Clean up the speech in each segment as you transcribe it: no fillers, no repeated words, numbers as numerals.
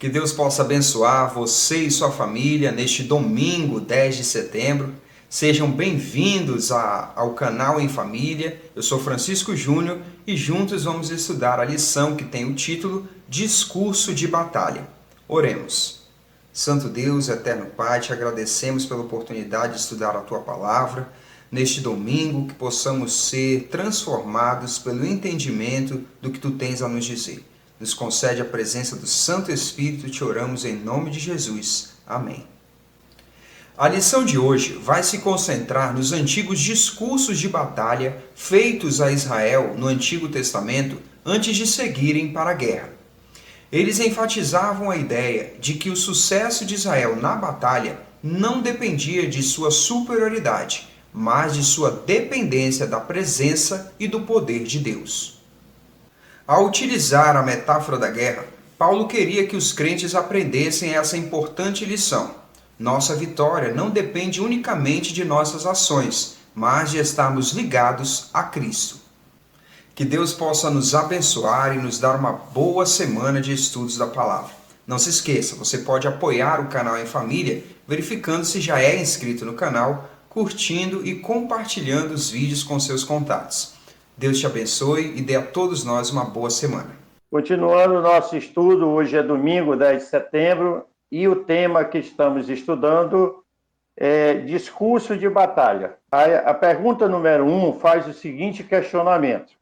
Que Deus possa abençoar você e sua família neste domingo 10 de setembro. Sejam bem-vindos ao canal Em Família. Eu sou Francisco Júnior e juntos vamos estudar a lição que tem o título Discurso de Batalha. Oremos. Santo Deus, Eterno Pai, te agradecemos pela oportunidade de estudar a Tua Palavra. Neste domingo, que possamos ser transformados pelo entendimento do que Tu tens a nos dizer. Nos concede a presença do Santo Espírito, te oramos em nome de Jesus. Amém. A lição de hoje vai se concentrar nos antigos discursos de batalha feitos a Israel no Antigo Testamento antes de seguirem para a guerra. Eles enfatizavam a ideia de que o sucesso de Israel na batalha não dependia de sua superioridade, mas de sua dependência da presença e do poder de Deus. Ao utilizar a metáfora da guerra, Paulo queria que os crentes aprendessem essa importante lição. Nossa vitória não depende unicamente de nossas ações, mas de estarmos ligados a Cristo. Que Deus possa nos abençoar e nos dar uma boa semana de estudos da palavra. Não se esqueça, você pode apoiar o canal Em Família, verificando se já é inscrito no canal, curtindo e compartilhando os vídeos com seus contatos. Deus te abençoe e dê a todos nós uma boa semana. Continuando o nosso estudo, hoje é domingo, 10 de setembro, e o tema que estamos estudando é discurso de batalha. A pergunta número 1 faz o seguinte questionamento.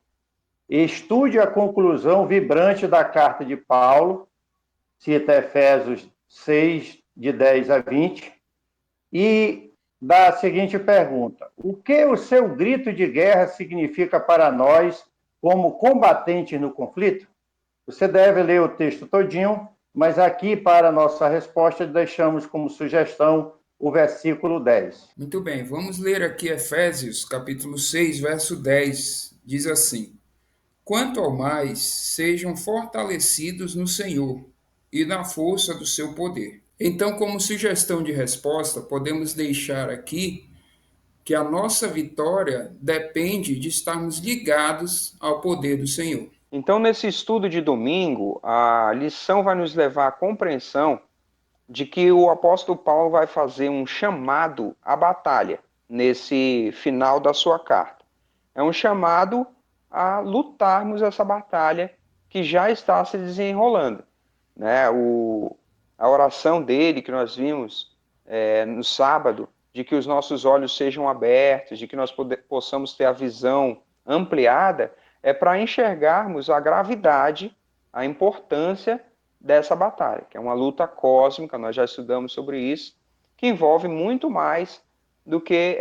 Estude a conclusão vibrante da carta de Paulo, cita Efésios 6, de 10 a 20, e dá a seguinte pergunta. O que o seu grito de guerra significa para nós como combatentes no conflito? Você deve ler o texto todinho, mas aqui, para a nossa resposta, deixamos como sugestão o versículo 10. Muito bem, vamos ler aqui Efésios, capítulo 6, verso 10. Diz assim: Quanto ao mais, sejam fortalecidos no Senhor e na força do seu poder. Então, como sugestão de resposta, podemos deixar aqui que a nossa vitória depende de estarmos ligados ao poder do Senhor. Então, nesse estudo de domingo, a lição vai nos levar à compreensão de que o apóstolo Paulo vai fazer um chamado à batalha nesse final da sua carta. É um chamado a lutarmos essa batalha que já está se desenrolando. Né? A oração dele que nós vimos no sábado, de que os nossos olhos sejam abertos, de que nós possamos ter a visão ampliada, é para enxergarmos a gravidade, a importância dessa batalha, que é uma luta cósmica, nós já estudamos sobre isso, que envolve muito mais do que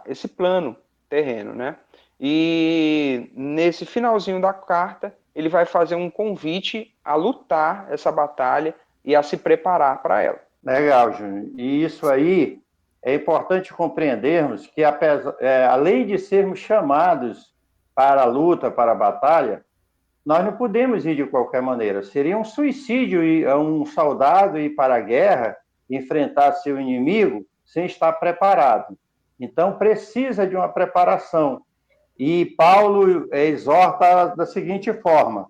esse plano terreno, né? E nesse finalzinho da carta, ele vai fazer um convite a lutar essa batalha e a se preparar para ela. Legal, Júnior. E isso aí é importante compreendermos que, além de sermos chamados para a luta, para a batalha, nós não podemos ir de qualquer maneira. Seria um suicídio um soldado ir para a guerra, enfrentar seu inimigo, sem estar preparado. Então, precisa de uma preparação. E Paulo exorta da seguinte forma: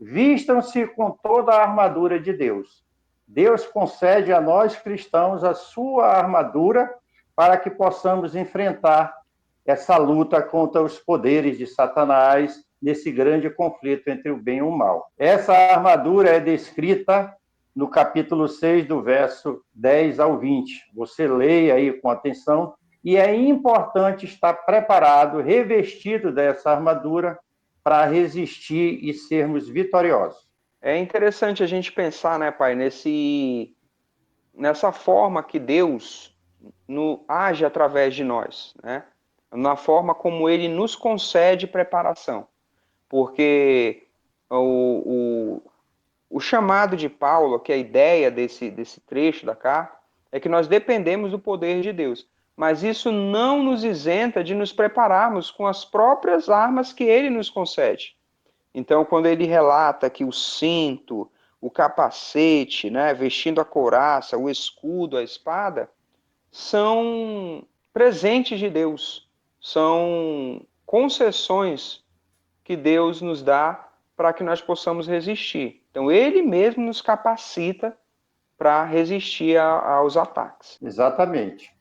vistam-se com toda a armadura de Deus. Deus concede a nós cristãos a sua armadura para que possamos enfrentar essa luta contra os poderes de Satanás nesse grande conflito entre o bem e o mal. Essa armadura é descrita no capítulo 6, do verso 10 ao 20. Você leia aí com atenção, e é importante estar preparado, revestido dessa armadura para resistir e sermos vitoriosos. É interessante a gente pensar, né, Pai, nessa forma que Deus age através de nós, né? Na forma como Ele nos concede preparação. Porque o chamado de Paulo, que é a ideia desse trecho da carta, é que nós dependemos do poder de Deus. Mas isso não nos isenta de nos prepararmos com as próprias armas que Ele nos concede. Então, quando ele relata que o cinto, o capacete, né, vestindo a couraça, o escudo, a espada, são presentes de Deus, são concessões que Deus nos dá para que nós possamos resistir. Então, ele mesmo nos capacita para resistir aos ataques. Exatamente.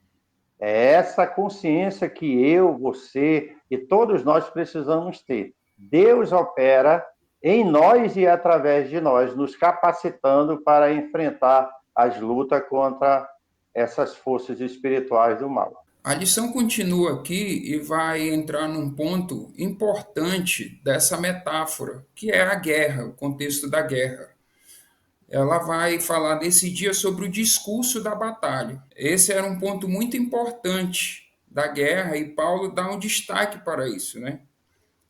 É essa consciência que eu, você e todos nós precisamos ter. Deus opera em nós e através de nós, nos capacitando para enfrentar as lutas contra essas forças espirituais do mal. A lição continua aqui e vai entrar num ponto importante dessa metáfora, que é a guerra, o contexto da guerra. Ela vai falar nesse dia sobre o discurso da batalha. Esse era um ponto muito importante da guerra e Paulo dá um destaque para isso, né?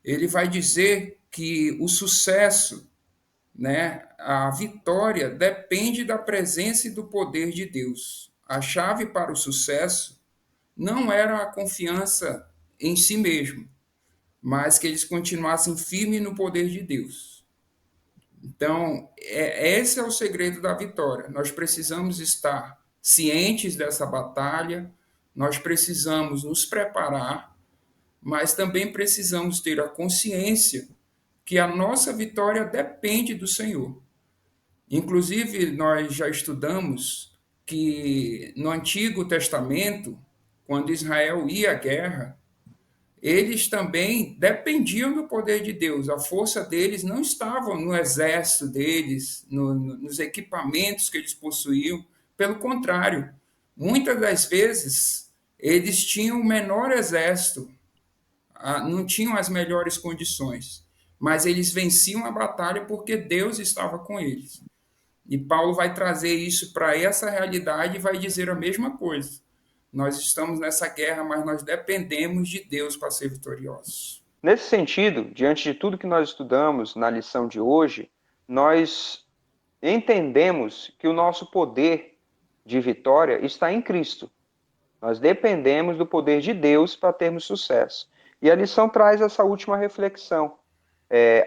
Ele vai dizer que o sucesso, né, a vitória depende da presença e do poder de Deus. A chave para o sucesso não era a confiança em si mesmo, mas que eles continuassem firmes no poder de Deus. Então, esse é o segredo da vitória. Nós precisamos estar cientes dessa batalha, nós precisamos nos preparar, mas também precisamos ter a consciência que a nossa vitória depende do Senhor. Inclusive, nós já estudamos que no Antigo Testamento, quando Israel ia à guerra, eles também dependiam do poder de Deus. A força deles não estava no exército deles, nos equipamentos que eles possuíam. Pelo contrário, muitas das vezes eles tinham o menor exército, não tinham as melhores condições, mas eles venciam a batalha porque Deus estava com eles. E Paulo vai trazer isso para essa realidade e vai dizer a mesma coisa. Nós estamos nessa guerra, mas nós dependemos de Deus para ser vitoriosos. Nesse sentido, diante de tudo que nós estudamos na lição de hoje, nós entendemos que o nosso poder de vitória está em Cristo. Nós dependemos do poder de Deus para termos sucesso. E a lição traz essa última reflexão.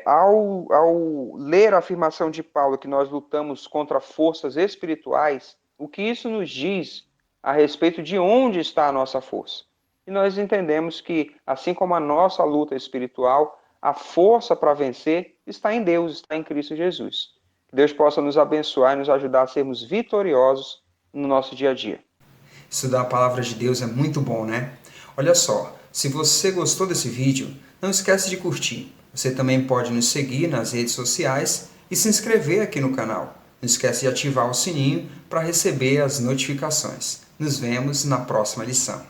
Ao ler a afirmação de Paulo que nós lutamos contra forças espirituais, o que isso nos diz a respeito de onde está a nossa força? E nós entendemos que, assim como a nossa luta espiritual, a força para vencer está em Deus, está em Cristo Jesus. Que Deus possa nos abençoar e nos ajudar a sermos vitoriosos no nosso dia a dia. Estudar a palavra de Deus é muito bom, né? Olha só, se você gostou desse vídeo, não esquece de curtir. Você também pode nos seguir nas redes sociais e se inscrever aqui no canal. Não esquece de ativar o sininho para receber as notificações. Nos vemos na próxima lição.